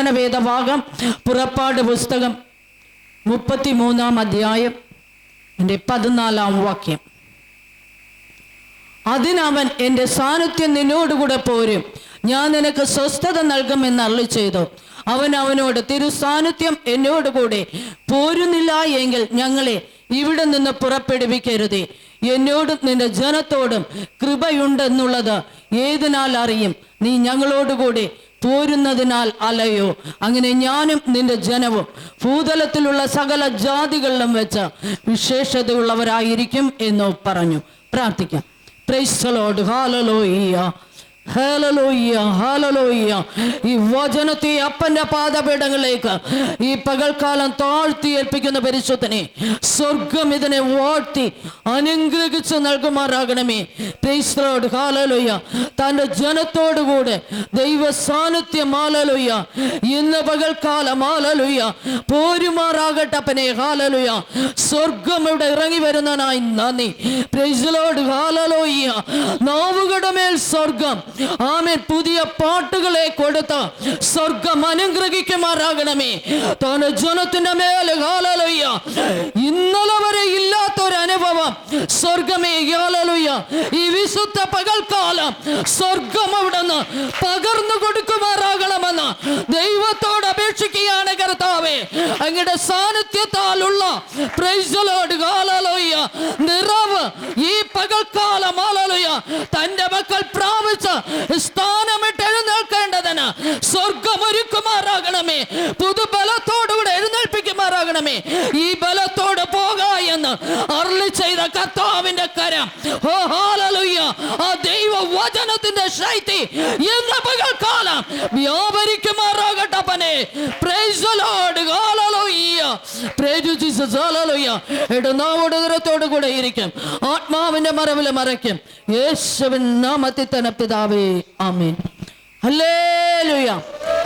പ്രവചന വേദഭാഗം പുറപ്പാട് പുസ്തകം 33-ാം അധ്യായം 14-ാം വാക്യം. അതിനവൻ, എൻ്റെ സാന്നിധ്യം നിന്നോടുകൂടെ പോരും, ഞാൻ നിനക്ക് സ്വസ്ഥത നൽകുമെന്ന് അരുളി ചെയ്തു. അവൻ അവനോട്, തിരുസാന്നിധ്യം എന്നോടുകൂടെ പോരുന്നില്ല എങ്കിൽ ഞങ്ങളെ ഇവിടെ നിന്ന് പുറപ്പെടുവിക്കരുതേ. എന്നോടും നിന്റെ ജനത്തോടും കൃപയുണ്ടെന്നുള്ളത് ഏതിനാൽ അറിയും? നീ ഞങ്ങളോടുകൂടെ പോരുന്നതിനാൽ അല്ലയോ? അങ്ങനെ ഞാനും നിന്റെ ജനവും ഭൂതലത്തിലുള്ള സകല ജാതികളിലും വെച്ച് വിശേഷതയുള്ളവരായിരിക്കും എന്ന് പറഞ്ഞു. പ്രാർത്ഥിക്കാം. Praise the Lord. Hallelujah, hallelujah, hallelujah. ഈ വചനത്തെ അപ്പന്റെ പാദപീഠങ്ങളിലേക്ക് ഈ പകൽക്കാലം താഴ്ത്തി ഏൽപ്പിക്കുന്ന പരിശുദ്ധനെ, സ്വർഗം ഇതിനെ വാഴ്ത്തി അനുഗ്രഹിച്ച് നൽകുമാറാകണമേ. Praise the Lord. ഹല്ലേലൂയ. തൻ്റെ ജനത്തോടുകൂടെ ദൈവ സാന്നിധ്യം, ഹല്ലേലൂയ, ഇന്ന് പകൽക്കാലം, ഹല്ലേലൂയ, പോരുമാറാകട്ടെ അപ്പനെ. ഹല്ലേലൂയ. സ്വർഗം ഇവിടെ ഇറങ്ങി വരുന്നതിനായി നന്ദി. Praise the Lord. ഹല്ലേലൂയ. നാവുകളുടെ മേൽ സ്വർഗം, ആമേൻ, പുതിയ പാട്ടുകളെ കൊടുത്ത് സ്വർഗം അനുഗ്രഹിക്കുമാറാകണമേ. തന്റെ ജനത്തിന്റെ മേൽ, ഹല്ലേലൂയ, ഇന്നലെ വരെ ഇല്ലാത്തൊരനുഭവം സ്വർഗമേ, ഹല്ലേലൂയ, ഈ വിശുദ്ധ പകൽക്കാലം സ്വർഗം അവിടുന്ന് പകർന്നു കൊടുക്കുമാറാകണമെന്ന് ദൈവത്തോട് അപേക്ഷിക്കുകയാണ് കർത്താവേ. അങ്ങയുടെ സാന്നിധ്യത്താലുള്ള, പ്രൈസ് ദി ലോർഡ്, ഹല്ലേലൂയ, നിറവ് ഈ പകൽക്കാലം, ഹല്ലേലൂയ, തന്റെ മക്കൾ പ്രാപിച്ച് സ്ഥാനമിട്ട് എഴുന്നേൽക്കേണ്ടതിന് സ്വർഗം ഒരുക്കുമാറാകണമേ. പുതുബലത്തോടുകൂടെ എഴുന്നേൽപ്പിക്കുമാറാകണമേ. ഈ ബലത്തോട് പോക എന്ന് അരുളി ചെയ്ത കർത്താവിന്റെ കരം, ഓ ഹല്ലേലൂയ, ആ ദൈവ വചനത്തിന്റെ ശക്തി ഇന്ന് പകൽക്കാലം വ്യാപരിക്കുമാറാകട്ടെ അപ്പനെ. Praise the Lord. Hallelujah. Praise Jesus. Hallelujah. ഇടനാവോടത്തോടു കൂടെ ഇരിക്കും, ആത്മാവിന്റെ മറവിൽ മറയ്ക്കും. യേശുവിൻ നാമത്തിൽ തന്നെ പിതാവേ, amen. Hallelujah,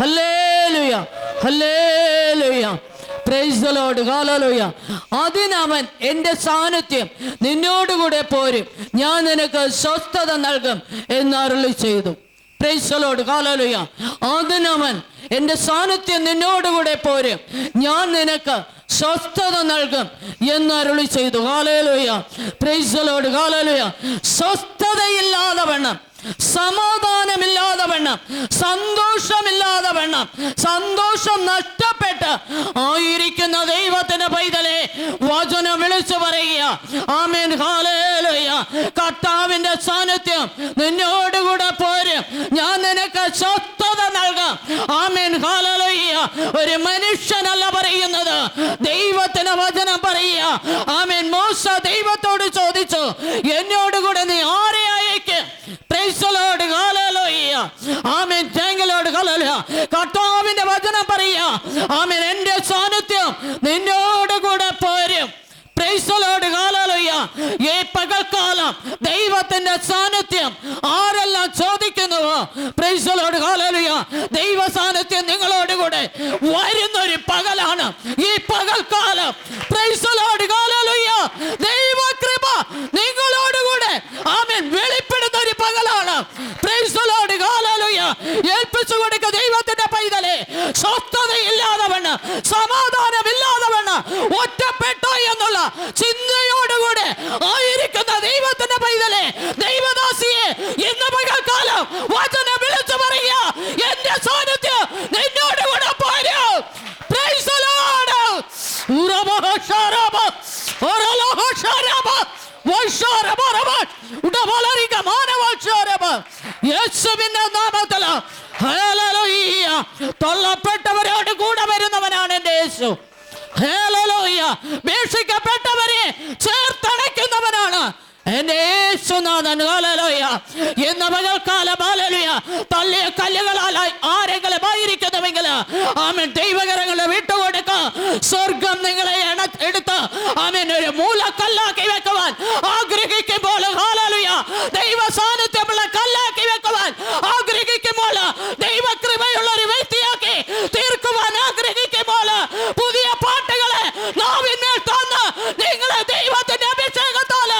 hallelujah, hallelujah. Praise the Lord. Hallelujah. അതിനവൻ, എൻ്റെ സാന്നിധ്യം നിന്നോടുകൂടെ പോരും, ഞാൻ നിനക്ക് സ്വസ്ഥത നൽകും എന്ന് അരുളി ചെയ്തു. Praise the Lord. ഹല്ലേലൂയ. അതിനവൻ, എൻ്റെ സാന്നിധ്യം നിന്നോടുകൂടെ പോരും, ഞാൻ നിനക്ക് സ്വസ്ഥത നൽകും എന്ന് അരുളി ചെയ്തു. Hallelujah. Praise the Lord. Hallelujah. സ്വസ്ഥതയില്ലാതെ വേണം, സമാധാനമില്ലാതെ വേണം, സന്തോഷമില്ലാതെ വേണം, സന്തോഷം നഷ്ടപ്പെട്ട് ആയിരിക്കുന്ന ദൈവത്തിന്റെ പൈതലെ വചനം വിളിച്ചു പറയുക. ആമേൻ. ഹല്ലേലൂയ. കർത്താവിന്റെ സാന്നിധ്യം നിന്നോടുകൂടെ പോരും, ഞാൻ നിനക്ക് സ്വസ്ഥത നൽകാം. ആമേൻ. ഹല്ലേലൂയ. ഒരു മനുഷ്യനല്ല പറയുന്നത്, ദൈവത്തിന്റെ വചനം പറയുക. ആമേൻ. മോശ ദൈവത്തോട് ചോദിച്ചു, എന്നോടുകൂടെ നീ ആരെ അയക്കും? Praise the Lord. Hallelujah. Amen. Thank you lord. Hallelujah. കർത്താവിന്റെ വചനം പറയുക. ആമേൻ. എൻ്റെ സാന്നിധ്യം നിന്നോടുകൂടെ പോരും. Praise the Lord. ഹല്ലേലൂയ. ഈ പകൽക്കാലം ദൈവത്തിന്റെ സാന്നിധ്യം ആരെല്ലാം ചോദിക്കുന്നുവോ, പ്രൈസ് ദി ലോർഡ്. ഹല്ലേലൂയ, ദൈവ സാന്നിധ്യം നിങ്ങളോടുകൂടെ വരുന്നൊരു പകലാണ് ഈ പകൽക്കാലം. Praise the Lord. ഹല്ലേലൂയ. ദൈവ കൃപ നിങ്ങളോടുകൂടെ, ആമേൻ, വെളിപ്പെടുന്ന ഒരു പകലാണ്. Praise the Lord. ഹല്ലേലൂയ. ഏൽപ്പിച്ചു കൊടുക്കുക ദൈവത്തിന്റെ പൈതലെ. സ്വസ്ഥതയില്ലാതെ വേണം, സമാധാനമില്ലാതെ വേണം, ഒറ്റപ്പെട്ടോ എന്നുള്ള ചിന്തയോടുകൂടെ ആയിരിക്കുന്ന ദൈവത്തിന്റെ പൈതലെ, ദൈവദാസിയെ, ഇന്ന് പകൽക്കാലം വചനം വിളിച്ചു പറയുക, എന്റെ സാന്നിധ്യം നിന്നോടുകൂടെ പോരും. Praise the Lord. യേശുവിന്റെ നാമത്തിൽ ഹല്ലേലൂയ. തള്ളപ്പെട്ടവരോട് കൂടെ വരുന്നവനാണ് എൻ്റെ യേശു. ഹല്ലേലൂയ. വീക്ഷിക്കപ്പെട്ടവരെ ചേർത്തണയ്ക്കുന്നവനാണ് എൻ്റെ യേശുനാഥൻ. ഹല്ലേലൂയ. ഇന്ന് പകൽക്കാലം, ഹല്ലേലൂയ, തള്ളിയ കല്ലുകളാലായി ആരെങ്കിലും ആയിരിക്കുന്നുവെങ്കിൽ, ആമേൻ, ദൈവകരങ്ങളെ വിട്ടുകൊടുക്കുക. സ്വർഗം നിങ്ങളെ എടുത്ത്, ആമേൻ, ഒരു മൂലക്കല്ലാക്കി വെക്കുവാൻ ആഗ്രഹിക്കുമ്പോൾ, ഹല്ലേലൂയ, ദൈവ സാന്നിധ്യമുള്ള കല്ലാക്കി വെക്കുവാൻ ആഗ്രഹിക്കുമ്പോൾ, ദൈവകൃപയുള്ള ഒരു വ്യക്തിയാക്കി തീർക്കുവാൻ ആഗ്രഹിക്കുമ്പോൾ, പുതിയ പാട്ടുകളെ നാവിന്മേൽ തന്ന് നിങ്ങളെ ദൈവത്തിന്റെ അഭിഷേകത്താൽ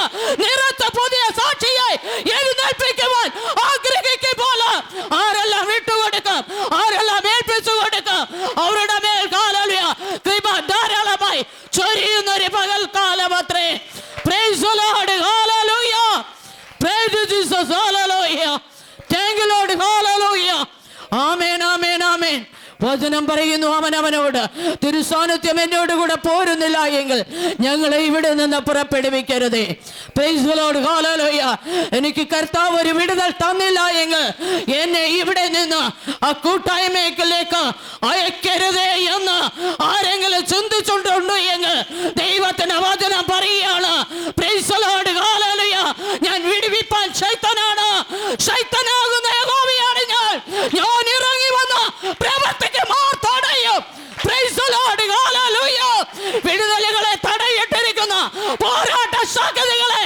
നിറച്ച് പുതിയ സാക്ഷിയായി എഴുന്നേൽപ്പിക്കുവാൻ ആഗ്രഹിക്കുമ്പോൾ, ആരെല്ലാം വിട്ടുകൊടുക്കും, ആരെല്ലാം ഏൽപ്പിച്ചു കൊടുക്കും, ആമേൻ, ആമേൻ, ആമേൻ. വചനം പറയുന്നു, അവനവനോട് തിരുസാന്നിധ്യം എന്നോട് കൂടെ പോരുന്നില്ല എങ്കിൽ ഞങ്ങളെ ഇവിടെ നിന്ന് പുറപ്പെടുവിക്കരുതേ. Praise the Lord, hallelujah. എനിക്ക് കർത്താവ് ഒരു വിടുതൽ തന്നില്ല എങ്കിൽ എന്നെ ഇവിടെ നിന്ന് ആ കൂട്ടായ്മയിലേക്ക് അയക്കരുതേ എന്ന് ആരെങ്കിലും ചിന്തിച്ചിട്ടുണ്ടോ എങ്കിൽ ദൈവത്തിന്റെ വചനം പറയുകയാണ്. Praise the Lord, hallelujah. ഞാൻ വിടുവിപ്പാൻ ശൈത്താനാണ്, ശൈത്താനാകുന്ന യഹോവയാണ് ഞാൻ. ഞാൻ ഇറങ്ങി വന്ന പ്രവർത്തിക്ക് തടയും. Praise the Lord, hallelujah. വിടുതലുകളെ തടയിട്ടിരിക്കുന്ന പോരാട്ട ശക്തികളെ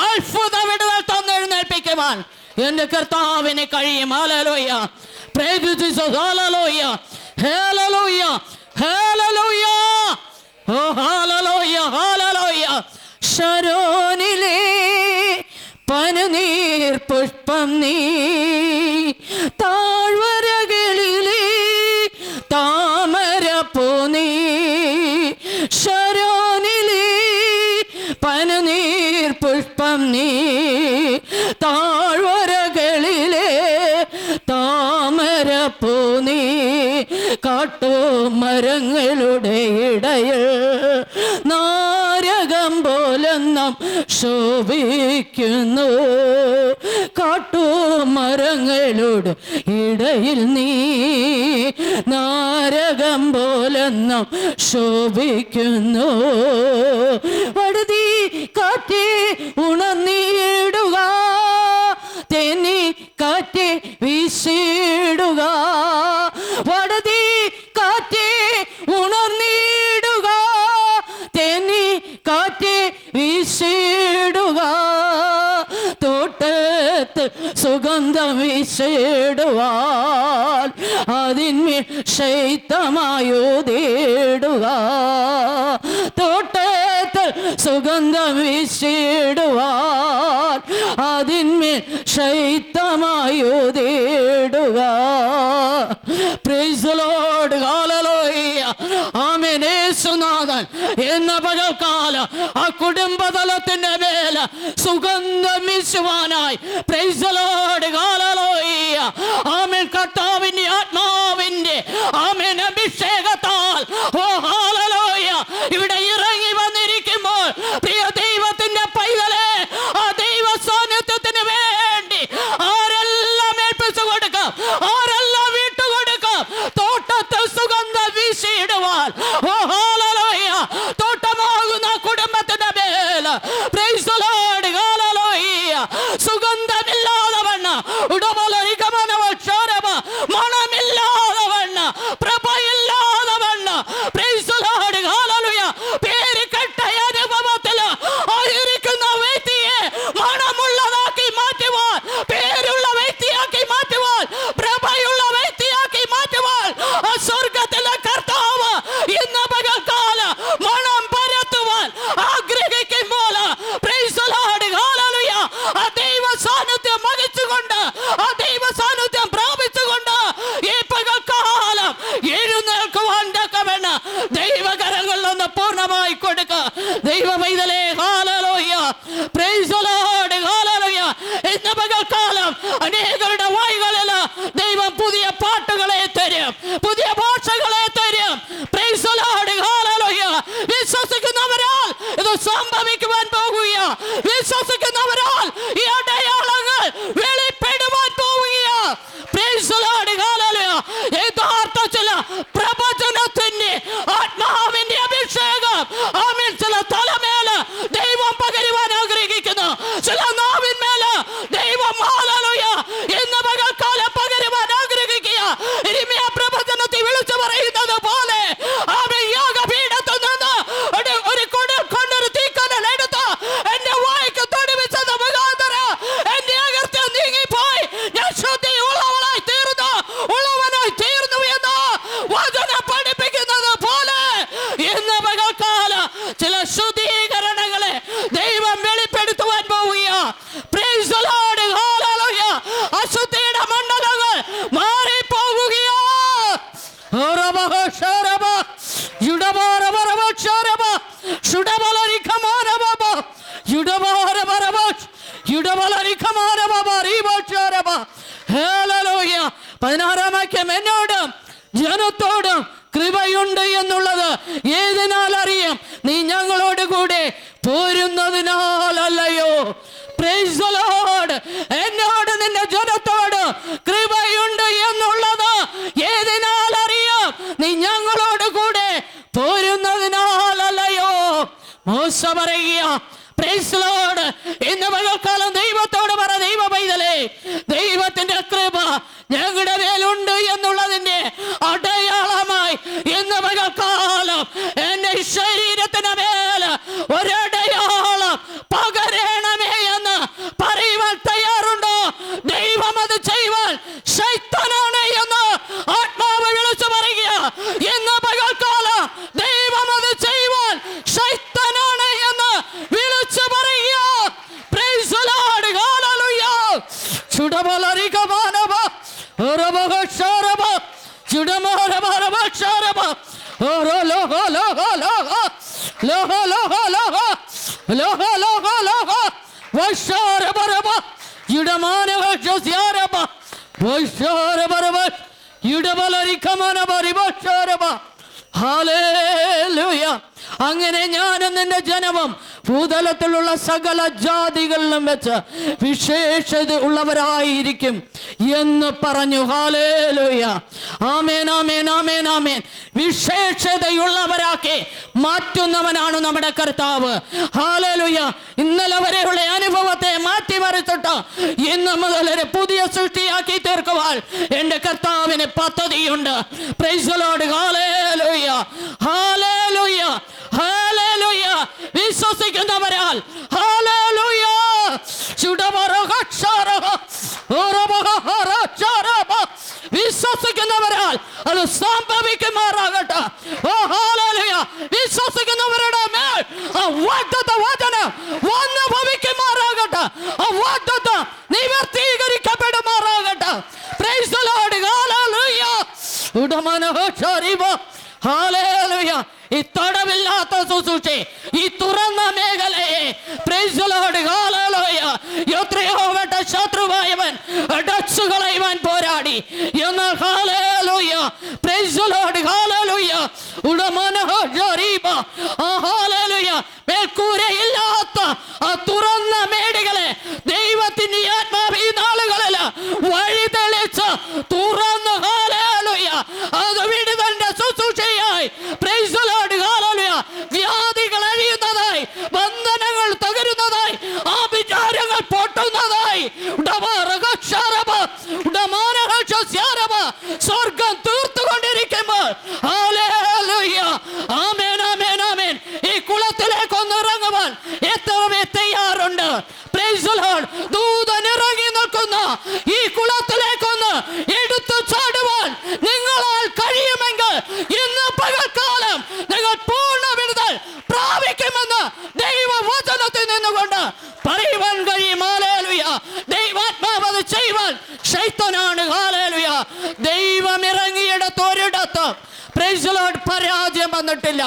അത്ഭുത വിടുതൽ തന്നെഴുന്നേൽപ്പിക്കുവാൻ എന്റെ കർത്താവിന് കഴിയും. Hallelujah. Praise Jesus. Hallelujah, hallelujah, hallelujah. Oh hallelujah, hallelujah. ശരോനിലെ പനനീർ പുഷ്പം നീ, താഴ്വരകളിലെ താമരപ്പൂ നീ. ശരോനിലെ പനനീർ പുഷ്പം നീ, താഴ്വരകളിലെ താമരപ്പൂ നീ. കാട്ടുമരങ്ങളുടെ ഇടയിൽ നാരകം പോലെന്നും ശോഭിക്കുന്നു. കാട്ടുമരങ്ങളുടെ ഇടയിൽ നീ നാരകം പോലെന്നും ശോഭിക്കുന്നു. വടുതി കാറ്റി ഉണർന്നിടുക, തെന്നി കാറ്റി വീശിടുക. വടുതി കാറ്റി ഉണർന്നിടുക, തെന്നി കാറ്റി വീശിടുക. തോട്ടത്ത് സുഗന്ധം വീശിടുവാൻ അതിന്മേൽ ശൈത്യമായുതിടുക. തോട്ടത്ത് സുഗന്ധം വീശിടുവാൻ അതിന്മേൽ ശൈത്യമായുതിടുക. Praise the Lord, hallelujah. Amen. യേശുനാഥൻ എന്ന പകൽക്കാലം ആ കുടുംബതലത്തിന്റെ മേൽ സുഗന്ധം വീശുവാനായി, praise the Lord, hallelujah. Amen. കർത്താവിന്റെ ആത്മാവിന്റെ ആമേൻ അഭിഷേകത്താൽ, ഓ ഹല്ലേലൂയ, ഇവിടെ ഇറങ്ങി വന്നിരിക്കുമ്പോൾ പ്രിയ ദൈവത്തിന്റെ പൈതലേ, ആ ദൈവ സാന്നിധ്യത്തിന് വേണ്ടി ആരെല്ലാം ഏൽപ്പിച്ചു കൊടുക്കാം, ആരെല്ലാം വിട്ടുകൊടുക്കാം. തോട്ടത്തിൽ സുഗന്ധം വീശിയിടുവാൻ, ഓ ഹല്ലേലൂയ, തോട്ടമാകുന്ന കുടുംബത്തിന്റെ മേൽ, പ്രൈസ് ദി ലോർഡ്, ഹല്ലേലൂയ, സുഗന്ധമില്ലാതെ വണ്ണ മണമില്ലാതെ വണ്ണ പ്രഭയില്ലാതെ വണ്ണ, പ്രൈസ് ദി ലോർഡ്, ഹല്ലേലൂയ, പേര് കെട്ട അനുഭവത്തിൽ ആയിരിക്കുന്ന വ്യക്തിയെ മണമുള്ളതാക്കി മാറ്റുവാൻ, പേരുള്ള വ്യക്തിയാക്കി മാറ്റുവാൻ, പ്രഭയുള്ള വ്യക്തിയാക്കി മാറ്റുവാൻ ആ സ്വർഗത്തിലെ കർത്താവ് ഇന്ന് പകൽക്കാലം മണം പരത്തുവാൻ ആഗ്രഹിക്കുമ്പോൾ, പ്രൈസ് ദി ലോർഡ്, ഹല്ലേലൂയ, ആ ദൈവ സാന്നിധ്യം വഹിച്ചുകൊണ്ട്, ആ ദൈവ സാന്നിധ്യം പ്രാപിച്ചുകൊണ്ട് ഈ പകൽക്കാലം എഴുന്നേൽക്കുവാൻ തക്കവണ്ണം ദൈവകരങ്ങളിലൊന്ന് പൂർണ്ണമായി കൊടുക്കുക. ദൈവ പൈതലേ, hallelujah, praise the Lord, hallelujah. ഇന്ന് പകൽക്കാലം അനേകരുടെ വായികളിൽ ദൈവം പുതിയ പാട്ടുകളെ തരും, പുതിയ ഭാഷകളെ തരും. Praise the Lord, hallelujah. വിശ്വസിക്കുന്നവരാൽ ഇത് സംഭവിക്കുവാൻ പോകുക, വിശ്വസിക്കുന്നവരാൽ ഈ അടയാളങ്ങൾ വെളിപ്പെടുവാൻ പോവുക. Praise the Lord, hallelujah. യഥാർത്ഥ ചില പ്രവചനത്തിന്റെ ആത്മാവിന്റെ അഭിഷേകം ആമേൻ ചില തലമേൽ ദൈവം പകരുവാൻ ആഗ്രഹിക്കുന്നു, ചില നാവിന്മേൽ ദൈവം, ഹല്ലേലൂയ, ഇന്ന് 16 എന്നോടും ജനത്തോടും കൃപയുണ്ട് എന്നുള്ളത് ഏതിനാൽ അറിയാം? നീ ഞങ്ങളോട് കൂടെ പോരുന്നതിനാലല്ലയോ. Praise the Lord. എന്നോട് നിന്റെ ജനത്തോട് കൃപയുണ്ട് എന്നുള്ളത് ഏതിനാൽ അറിയാം? നീ ഞങ്ങളോട് കൂടെ പോരുന്നതിനാലല്ലയോ. മോശ പറയുക, പ്രൈസ് ദി ലോർഡ്, ഇന്ന് പകൽക്കാലം ദൈവത്തോട് പറ, ദൈവ പൈതലേ, ദൈവത്തിന്റെ കൃപ ഞങ്ങളുടെ മേലുണ്ട് എന്നുള്ളതിന്റെ അടയാളമായി ഇന്ന് പകൽക്കാലം എന്റെ ശരീരത്തിന് മേല് ഒരടയാളം പകരണമേ എന്ന് പറയുവാൻ തയ്യാറുണ്ടോ? ദൈവം അത് ചെയ്യുവാൻ ശൈത്താനാണ് എന്ന് ആത്മാവ് വിളിച്ചു പറയുക. ഇന്ന് പകൽക്കാലം ദൈവം അത് ചെയ്യുവാൻ ശൈത്താനാണ് എന്ന് വിളിച്ചു പറയുക. Praise the Lord. ഹല്ലേലൂയ. ചുടബലരികമാനവ ഓരബഹശരബ ചുടമരബരബശരബ ഓരലോഹ ലോഹ ലോഹ ലോഹ ലോഹ ലോഹ ലോഹ ലോഹ ലോഹ വശരബരബ ചുടമാനവശരബ വശരബരബ ചുടബലരികമാനവരിബശരബ. ഹല്ലേലൂയ. അങ്ങനെ ഞാനും നിന്റെ ജനവും ഭൂതലത്തിലുള്ള സകല ജാതികളിലും വെച്ച് വിശേഷത ഉള്ളവരായിരിക്കും എന്ന് പറഞ്ഞു. ഹല്ലേലൂയ. ആമേൻ, ആമേൻ, ആമേൻ, ആമേൻ. വിശേഷതയുള്ളവരാക്കി മാറ്റുന്നവനാണ് നമ്മുടെ കർത്താവ്. ഹല്ലേലൂയ. ഇന്നലെ വരെയുള്ള അനുഭവത്തെ മാറ്റിമറിച്ചിട്ട് ഇന്ന് മുതൽ ഒരു പുതിയ സൃഷ്ടിയാക്കി തീർക്കുവാൻ എൻ്റെ കർത്താവിന് പദ്ധതിയുണ്ട്. Praise the Lord. Hallelujah. Hallelujah. Hallelujah. വിശ്വസിക്കുന്നവരാൽ ഹല്ലേലൂയ വിശ്വസിക്കുന്നവരാൽ അത് സംഭവിക്കുമാറാകട്ടെ. ഓ ഹല്ലേലൂയ. വിശ്വസിക്കുന്നവരുടെ മേൽ ആ വാഗ്ദത്ത വചനം വന്നു ഭവിക്കുമാറാകട്ടെ. ആ വാഗ്ദത്തം നിവർത്തീകരിക്കപ്പെടുമാറാകട്ടെ. Praise the Lord. ഹല്ലേലൂയ. ഉടമനഹരിബ. ഹല്ലേലൂയ. ഈ തടവില്ലാത്ത ശുശ്രൂഷ, ഈ തുറന്ന മേഖലയെ പ്രൈസ് ദി ലോർഡ്. ഹല്ലേലൂയ. എത്രയോ വട്ട ശത്രുവായവൻ അടച്ചു കളയുവാൻ പോരാടി. എന്നാൽ hallelujah. Praise the Lord. Hallelujah. ഉടമനഹരിബ. ഹല്ലേലൂയ. മേൽക്കൂരയില്ലാത്ത ആ തുറന്ന മേടുകളെ ദൈവത്തിന്റെ ആത്മാവ് ഈ നാളുകളിൽ വഴി തെളിച്ച് തുറന്നു. ഹല്ലേലൂയ. അത് വിടുതലിന്റെ ശുശ്രൂഷയായി. Praise the Lord. ഹല്ലേലൂയ. വ്യാധികൾ അഴിയുന്നതായി, ബന്ധനങ്ങൾ തകരുന്നതായി, ആഭിചാരങ്ങൾ പൊട്ടുന്നതായി, സ്വർഗം തീർത്തുകൊണ്ടിരിക്കുമ്പോൾ ഹല്ലേലൂയ. ആമേൻ, ആമേൻ, ആമേൻ. ഈ കുളത്തിലേക്ക് ഒന്ന് ഇറങ്ങുവാൻ എത്ര പേർ തയ്യാറുണ്ട്? Praise the Lord. ദൂതൻ ഇറങ്ങി നിൽക്കുന്ന ഈ കുളത്തിലേക്കൊന്ന് എടുത്തു ചാടുവാൻ നിങ്ങളാൽ കഴിയുമെങ്കിൽ ഇന്ന് പകൽക്കാലം നിങ്ങൾ പൂർണ്ണ വിടുതൽ പ്രാപിക്കുമെന്ന് ദൈവവചനത്തിൽ നിന്നുകൊണ്ട് പറയുവാൻ കഴിയും. ഹല്ലേലൂയ. ദൈവാത്മാവ് അത് ചെയ്യുവാൻ ശൈത്താനാണ്. ഹല്ലേലൂയ. ദൈവം ഇറങ്ങിയെടുത്ത് ഒരിടത്ത് പ്രൈസ് ദി ലോർഡ് പരാജയം വന്നിട്ടില്ല.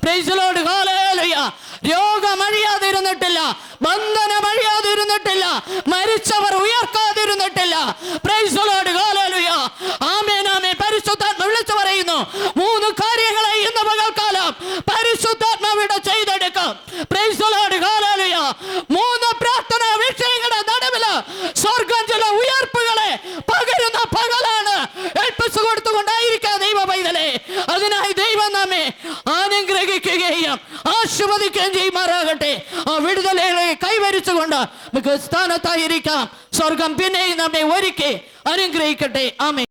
Praise the Lord. ഹല്ലേലൂയ. രോഗം അഴിയാതിരുന്നിട്ടില്ല, ബന്ധനം അഴിയാതിരുന്നിട്ടില്ല, മരിച്ചവർ ഉയർക്കാതിരുന്നിട്ടില്ല. പ്രൈസ് the Lord. Hallelujah. Amen, amen. പരിശുദ്ധാത്മ വിളിച്ചു പറയുന്നു 3 കാര്യങ്ങളെ ഇന്ന് പകൽക്കാലം പരിശുദ്ധാത്മാവിടെ ചെയ്തെടുക്കാം. Praise the Lord. ഹല്ലേലൂയ. 3 പ്രാർത്ഥനാ വിഷയങ്ങളുടെ നടുവില് സ്വർഗം ചില ഉയർപ്പുകളെ പകരുന്ന പകലാണ് ഏൽപ്പിച്ചു കൊടുത്തുകൊണ്ടായിരിക്കാം ദൈവ പൈതലേ. അതിനായി ദൈവം നമ്മെ അനുഗ്രഹിക്കുകയും ആശീർവദിക്കുകയും ചെയ്യുമാറാകട്ടെ. ആ വിടുതലുകളെ കൈവരിച്ചുകൊണ്ട് നമുക്ക് സ്ഥാനത്തായിരിക്കാം. സ്വർഗം പിന്നെയും നമ്മെ ഒരുക്കി അനുഗ്രഹിക്കട്ടെ. ആമേൻ.